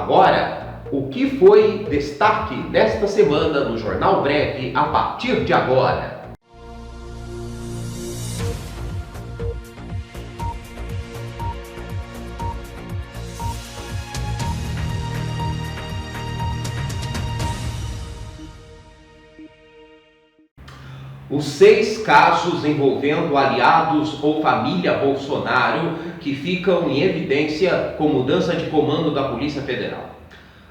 Agora, o que foi destaque desta semana no Jornal Breve a partir de agora? Os 6 casos envolvendo aliados ou família Bolsonaro que ficam em evidência com mudança de comando da Polícia Federal.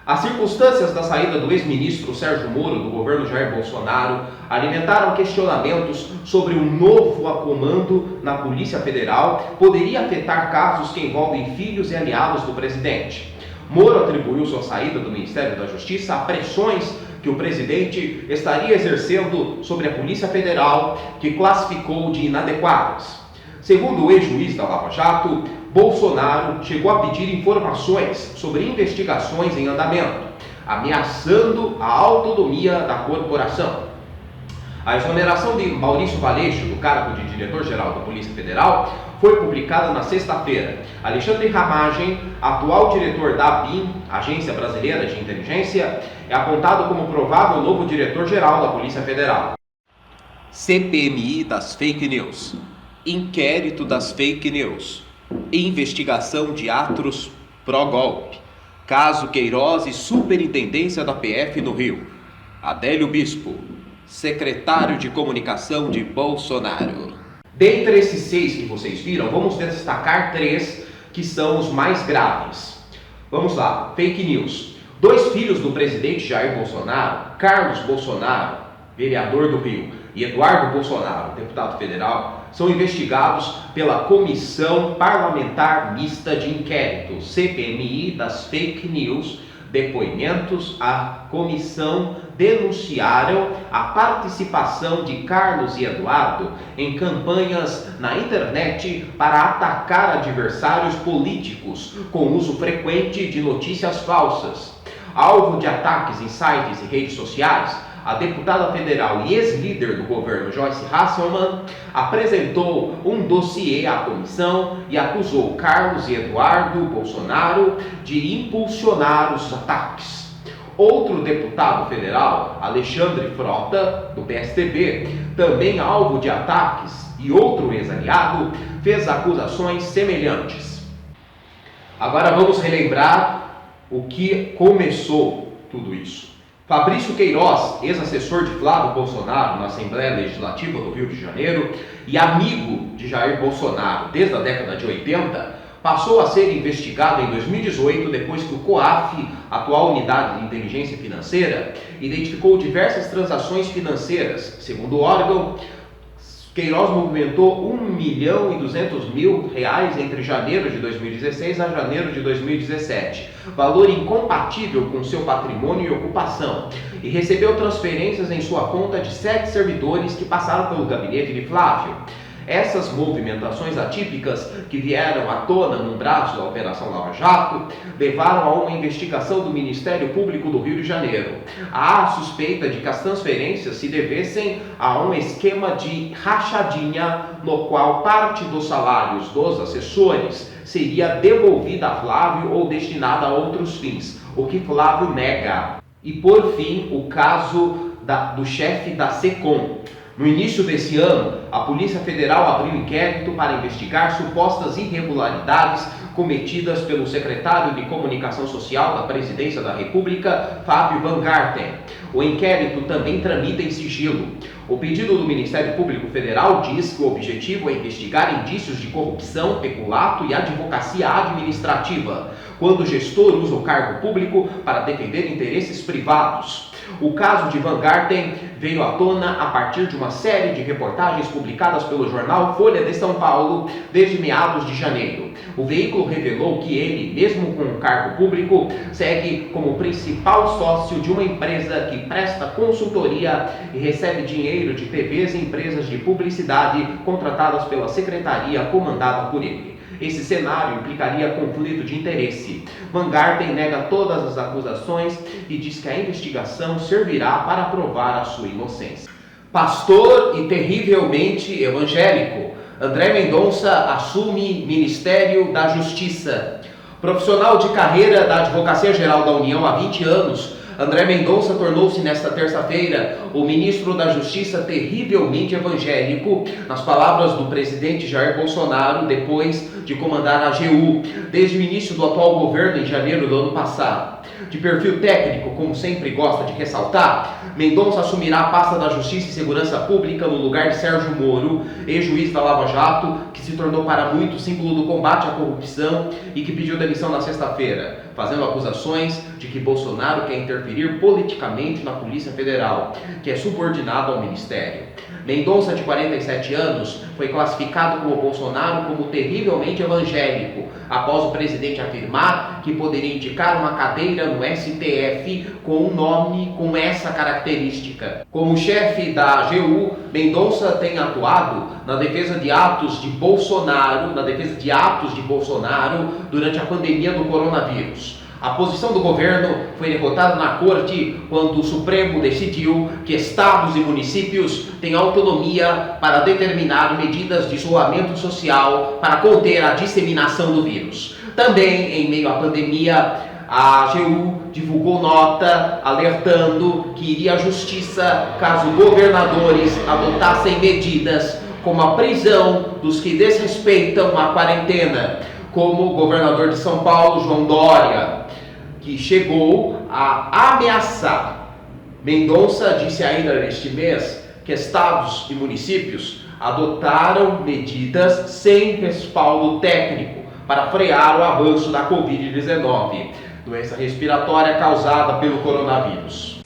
As circunstâncias da saída do ex-ministro Sérgio Moro do governo Jair Bolsonaro alimentaram questionamentos sobre um novo comando na Polícia Federal poderia afetar casos que envolvem filhos e aliados do presidente. Moro atribuiu sua saída do Ministério da Justiça a pressões que o presidente estaria exercendo sobre a Polícia Federal, que classificou de inadequadas. Segundo o ex-juiz da Lava Jato, Bolsonaro chegou a pedir informações sobre investigações em andamento, ameaçando a autonomia da corporação. A exoneração de Maurício Valeixo do cargo de diretor-geral da Polícia Federal foi publicada na sexta-feira. Alexandre Ramagem, atual diretor da ABIN, Agência Brasileira de Inteligência, é apontado como provável novo diretor-geral da Polícia Federal. CPMI das Fake News. Inquérito das Fake News. Investigação de atos pró-golpe. Caso Queiroz e Superintendência da PF no Rio. Adélio Bispo, secretário de comunicação de Bolsonaro. Dentre esses 6 que vocês viram, vamos destacar 3 que são os mais graves. Vamos lá, fake news. 2 filhos do presidente Jair Bolsonaro, Carlos Bolsonaro, vereador do Rio, e Eduardo Bolsonaro, deputado federal, são investigados pela Comissão Parlamentar Mista de Inquérito, CPMI das Fake News. Depoimentos à comissão denunciaram a participação de Carlos e Eduardo em campanhas na internet para atacar adversários políticos com uso frequente de notícias falsas. Alvo de ataques em sites e redes sociais, a deputada federal e ex-líder do governo Joyce Hasselmann apresentou um dossiê à comissão e acusou Carlos e Eduardo Bolsonaro de impulsionar os ataques. Outro deputado federal, Alexandre Frota, do PSDB, também alvo de ataques, e outro ex-aliado, fez acusações semelhantes. Agora vamos relembrar o que começou tudo isso. Fabrício Queiroz, ex-assessor de Flávio Bolsonaro na Assembleia Legislativa do Rio de Janeiro e amigo de Jair Bolsonaro desde a década de 80, passou a ser investigado em 2018 depois que o COAF, atual Unidade de Inteligência Financeira, identificou diversas transações financeiras. Segundo o órgão, Queiroz movimentou R$1.200.000 entre janeiro de 2016 a janeiro de 2017, valor incompatível com seu patrimônio e ocupação, e recebeu transferências em sua conta de 7 servidores que passaram pelo gabinete de Flávio. Essas movimentações atípicas que vieram à tona num braço da Operação Lava Jato levaram a uma investigação do Ministério Público do Rio de Janeiro. Há suspeita de que as transferências se devessem a um esquema de rachadinha no qual parte dos salários dos assessores seria devolvida a Flávio ou destinada a outros fins, o que Flávio nega. E por fim, o caso do chefe da SECOM. No início desse ano, a Polícia Federal abriu inquérito para investigar supostas irregularidades cometidas pelo secretário de Comunicação Social da Presidência da República, Fábio Van Garten. O inquérito também tramita em sigilo. O pedido do Ministério Público Federal diz que o objetivo é investigar indícios de corrupção, peculato e advocacia administrativa, quando o gestor usa o cargo público para defender interesses privados. O caso de Van Garten veio à tona a partir de uma série de reportagens publicadas pelo jornal Folha de São Paulo desde meados de janeiro. O veículo revelou que ele, mesmo com um cargo público, segue como principal sócio de uma empresa que presta consultoria e recebe dinheiro de TVs e empresas de publicidade contratadas pela secretaria comandada por ele. Esse cenário implicaria conflito de interesse. Van Garten nega todas as acusações e diz que a investigação servirá para provar a sua inocência. Pastor e terrivelmente evangélico, André Mendonça assume Ministério da Justiça. Profissional de carreira da Advocacia Geral da União há 20 anos, André Mendonça tornou-se nesta terça-feira o ministro da Justiça terrivelmente evangélico, nas palavras do presidente Jair Bolsonaro, depois de comandar a AGU, desde o início do atual governo em janeiro do ano passado. De perfil técnico, como sempre gosta de ressaltar, Mendonça assumirá a pasta da Justiça e Segurança Pública no lugar de Sérgio Moro, ex-juiz da Lava Jato, que se tornou para muitos símbolo do combate à corrupção e que pediu demissão na sexta-feira, fazendo acusações de que Bolsonaro quer interferir politicamente na Polícia Federal, que é subordinada ao Ministério. Mendonça, de 47 anos, foi classificado como Bolsonaro como terrivelmente evangélico, após o presidente afirmar que poderia indicar uma cadeira no STF com um nome com essa característica. Como chefe da AGU, Mendonça tem atuado na defesa de atos de Bolsonaro durante a pandemia do coronavírus. A posição do governo foi derrotada na corte quando o Supremo decidiu que estados e municípios têm autonomia para determinar medidas de isolamento social para conter a disseminação do vírus. Também, em meio à pandemia, a AGU divulgou nota alertando que iria à justiça caso governadores adotassem medidas como a prisão dos que desrespeitam a quarentena, como o governador de São Paulo, João Dória, que chegou a ameaçar. Mendonça disse ainda neste mês que estados e municípios adotaram medidas sem respaldo técnico para frear o avanço da Covid-19, doença respiratória causada pelo coronavírus.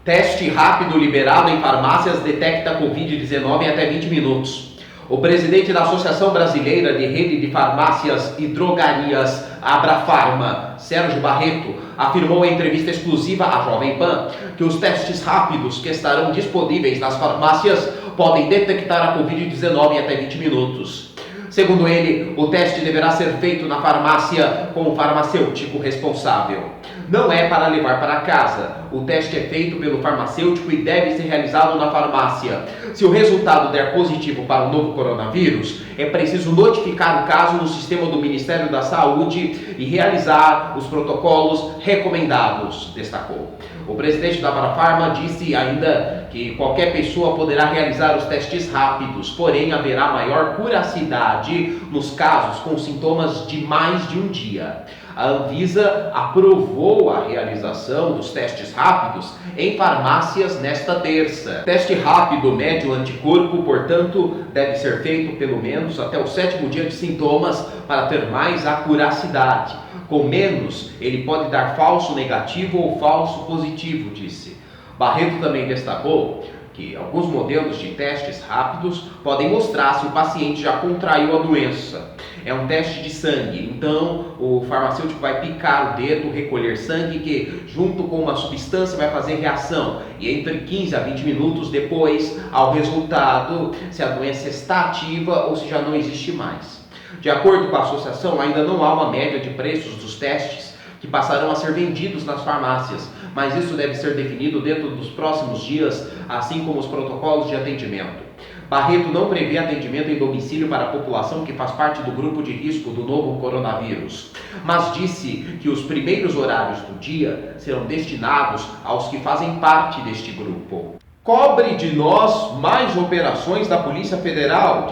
Teste rápido liberado em farmácias detecta Covid-19 em até 20 minutos. O presidente da Associação Brasileira de Rede de Farmácias e Drogarias, Abrafarma, Sérgio Barreto, afirmou em entrevista exclusiva à Jovem Pan que os testes rápidos que estarão disponíveis nas farmácias podem detectar a Covid-19 em até 20 minutos. Segundo ele, o teste deverá ser feito na farmácia com o farmacêutico responsável. Não é para levar para casa. O teste é feito pelo farmacêutico e deve ser realizado na farmácia. Se o resultado der positivo para o novo coronavírus, é preciso notificar o caso no sistema do Ministério da Saúde e realizar os protocolos recomendados, destacou. O presidente da Abrafarma disse ainda que qualquer pessoa poderá realizar os testes rápidos, porém haverá maior curacidade nos casos com sintomas de mais de um dia. A Anvisa aprovou a realização dos testes rápidos em farmácias nesta terça. Teste rápido mede o anticorpo, portanto, deve ser feito pelo menos até o 7º dia de sintomas para ter mais acuracidade. Com menos, ele pode dar falso negativo ou falso positivo, disse. Barreto também destacou que alguns modelos de testes rápidos podem mostrar se o paciente já contraiu a doença. É um teste de sangue, então o farmacêutico vai picar o dedo, recolher sangue que, junto com uma substância, vai fazer reação. E entre 15 a 20 minutos depois, ao resultado, se a doença está ativa ou se já não existe mais. De acordo com a associação, ainda não há uma média de preços dos testes que passarão a ser vendidos nas farmácias, mas isso deve ser definido dentro dos próximos dias, assim como os protocolos de atendimento. Barreto não prevê atendimento em domicílio para a população que faz parte do grupo de risco do novo coronavírus, mas disse que os primeiros horários do dia serão destinados aos que fazem parte deste grupo. Cobre de nós mais operações da Polícia Federal,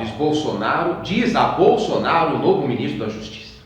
diz a Bolsonaro, o novo ministro da Justiça.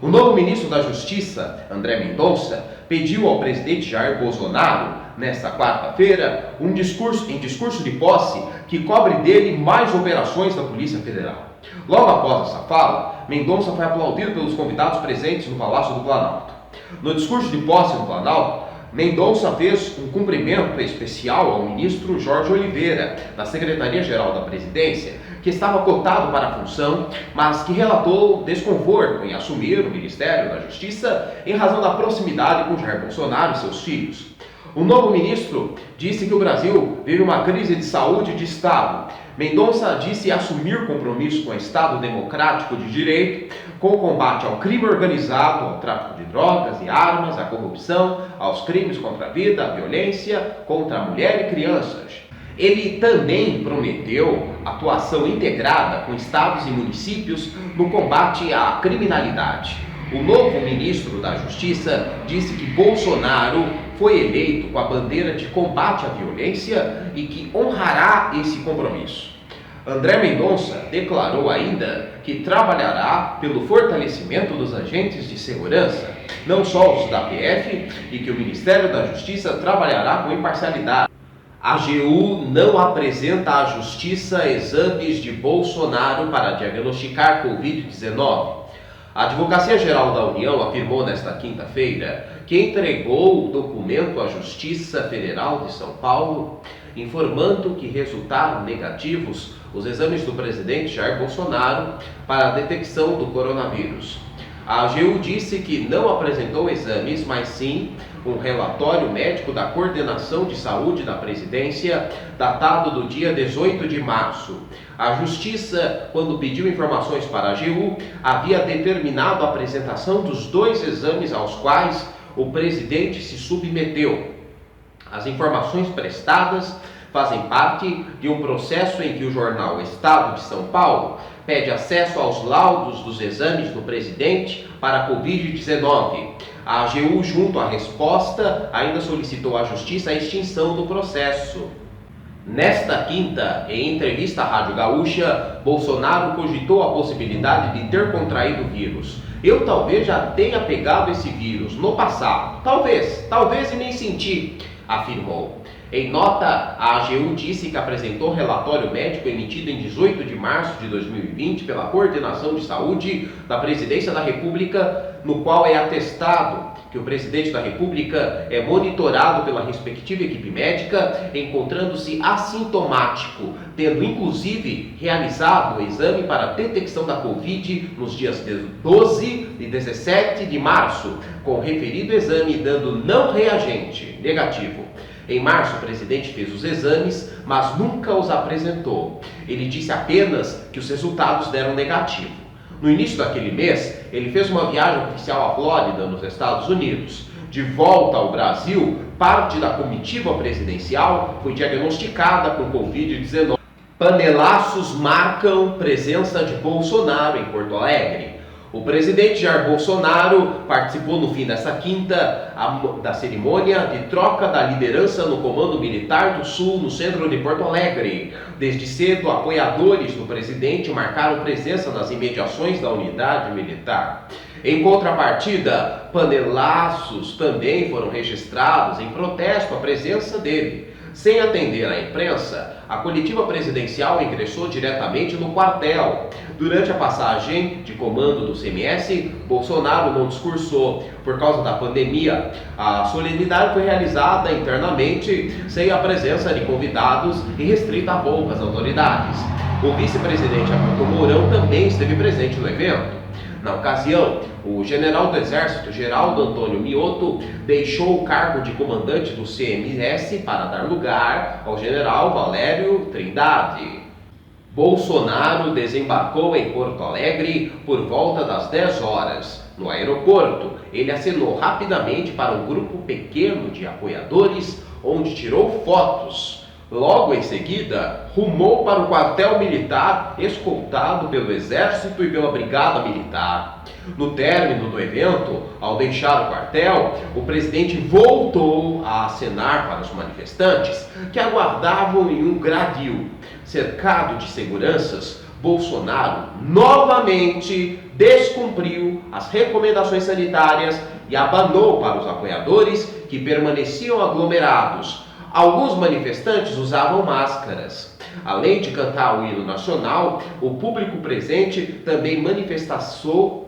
O novo ministro da Justiça, André Mendonça, pediu ao presidente Jair Bolsonaro, nesta quarta-feira, em discurso de posse, que cobre dele mais operações da Polícia Federal. Logo após essa fala, Mendonça foi aplaudido pelos convidados presentes no Palácio do Planalto. No discurso de posse no Planalto, Mendonça fez um cumprimento especial ao ministro Jorge Oliveira, da Secretaria-Geral da Presidência, que estava cotado para a função, mas que relatou desconforto em assumir o Ministério da Justiça em razão da proximidade com Jair Bolsonaro e seus filhos. O novo ministro disse que o Brasil vive uma crise de saúde de Estado. Mendonça disse assumir compromisso com o Estado democrático de direito, com o combate ao crime organizado, ao tráfico de drogas e armas, à corrupção, aos crimes contra a vida, à violência contra a mulher e crianças. Ele também prometeu atuação integrada com estados e municípios no combate à criminalidade. O novo ministro da Justiça disse que Bolsonaro foi eleito com a bandeira de combate à violência e que honrará esse compromisso. André Mendonça declarou ainda que trabalhará pelo fortalecimento dos agentes de segurança, não só os da PF, e que o Ministério da Justiça trabalhará com imparcialidade. A AGU não apresenta à Justiça exames de Bolsonaro para diagnosticar Covid-19. A Advocacia Geral da União afirmou nesta quinta-feira que entregou o documento à Justiça Federal de São Paulo, informando que resultaram negativos os exames do presidente Jair Bolsonaro para a detecção do coronavírus. A AGU disse que não apresentou exames, mas sim um relatório médico da Coordenação de Saúde da Presidência, datado do dia 18 de março. A Justiça, quando pediu informações para a AGU, havia determinado a apresentação dos 2 exames aos quais o presidente se submeteu. As informações prestadas fazem parte de um processo em que o jornal Estado de São Paulo pede acesso aos laudos dos exames do presidente para a Covid-19. A AGU, junto à resposta, ainda solicitou à Justiça a extinção do processo. Nesta quinta, em entrevista à Rádio Gaúcha, Bolsonaro cogitou a possibilidade de ter contraído o vírus. Eu talvez já tenha pegado esse vírus no passado. Talvez e nem senti, afirmou. Em nota, a AGU disse que apresentou relatório médico emitido em 18 de março de 2020 pela Coordenação de Saúde da Presidência da República, no qual é atestado que o presidente da República é monitorado pela respectiva equipe médica, encontrando-se assintomático, tendo inclusive realizado o exame para detecção da Covid nos dias 12 e 17 de março, com o referido exame dando não reagente, negativo. Em março, o presidente fez os exames, mas nunca os apresentou. Ele disse apenas que os resultados deram negativo. No início daquele mês, ele fez uma viagem oficial à Flórida, nos Estados Unidos. De volta ao Brasil, parte da comitiva presidencial foi diagnosticada com Covid-19. Panelaços marcam presença de Bolsonaro em Porto Alegre. O presidente Jair Bolsonaro participou no fim desta quinta da cerimônia de troca da liderança no Comando Militar do Sul, no centro de Porto Alegre. Desde cedo, apoiadores do presidente marcaram presença nas imediações da unidade militar. Em contrapartida, panelaços também foram registrados em protesto à presença dele. Sem atender à imprensa, a comitiva presidencial ingressou diretamente no quartel. Durante a passagem de comando do CMS, Bolsonaro não discursou. Por causa da pandemia, a solenidade foi realizada internamente, sem a presença de convidados e restrita a poucas autoridades. O vice-presidente Hamilton Mourão também esteve presente no evento. Na ocasião, o general do Exército, Geraldo Antônio Mioto, deixou o cargo de comandante do CMS para dar lugar ao general Valério Trindade. Bolsonaro desembarcou em Porto Alegre por volta das 10 horas. No aeroporto, ele acenou rapidamente para um grupo pequeno de apoiadores, onde tirou fotos. Logo em seguida, rumou para o quartel militar, escoltado pelo Exército e pela Brigada Militar. No término do evento, ao deixar o quartel, o presidente voltou a acenar para os manifestantes que aguardavam em um gradil. Cercado de seguranças, Bolsonaro novamente descumpriu as recomendações sanitárias e abanou para os apoiadores que permaneciam aglomerados. Alguns manifestantes usavam máscaras. Além de cantar o hino nacional, o público presente também manifestou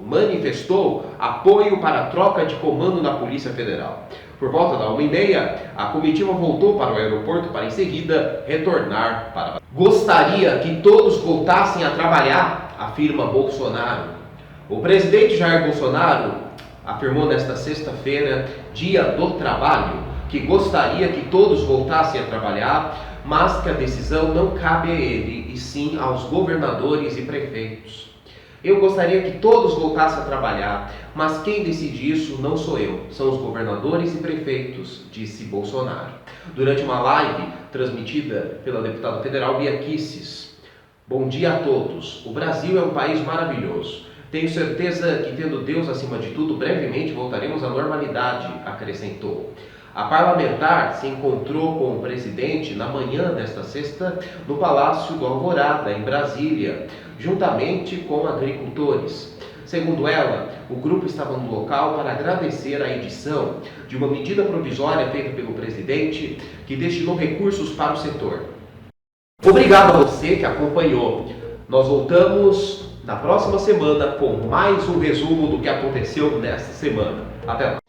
apoio para a troca de comando na Polícia Federal. Por volta da 1h30, a comitiva voltou para o aeroporto para em seguida retornar para... Gostaria que todos voltassem a trabalhar, afirma Bolsonaro. O presidente Jair Bolsonaro afirmou nesta sexta-feira, Dia do Trabalho, que gostaria que todos voltassem a trabalhar, mas que a decisão não cabe a ele, e sim aos governadores e prefeitos. Eu gostaria que todos voltassem a trabalhar, mas quem decide isso não sou eu, são os governadores e prefeitos, disse Bolsonaro, durante uma live transmitida pela deputada federal Bia Kicis. Bom dia a todos. O Brasil é um país maravilhoso. Tenho certeza que, tendo Deus acima de tudo, brevemente voltaremos à normalidade, acrescentou. A parlamentar se encontrou com o presidente na manhã desta sexta no Palácio do Alvorada, em Brasília, juntamente com agricultores. Segundo ela, o grupo estava no local para agradecer a edição de uma medida provisória feita pelo presidente que destinou recursos para o setor. Obrigado a você que acompanhou. Nós voltamos na próxima semana com mais um resumo do que aconteceu nesta semana. Até lá!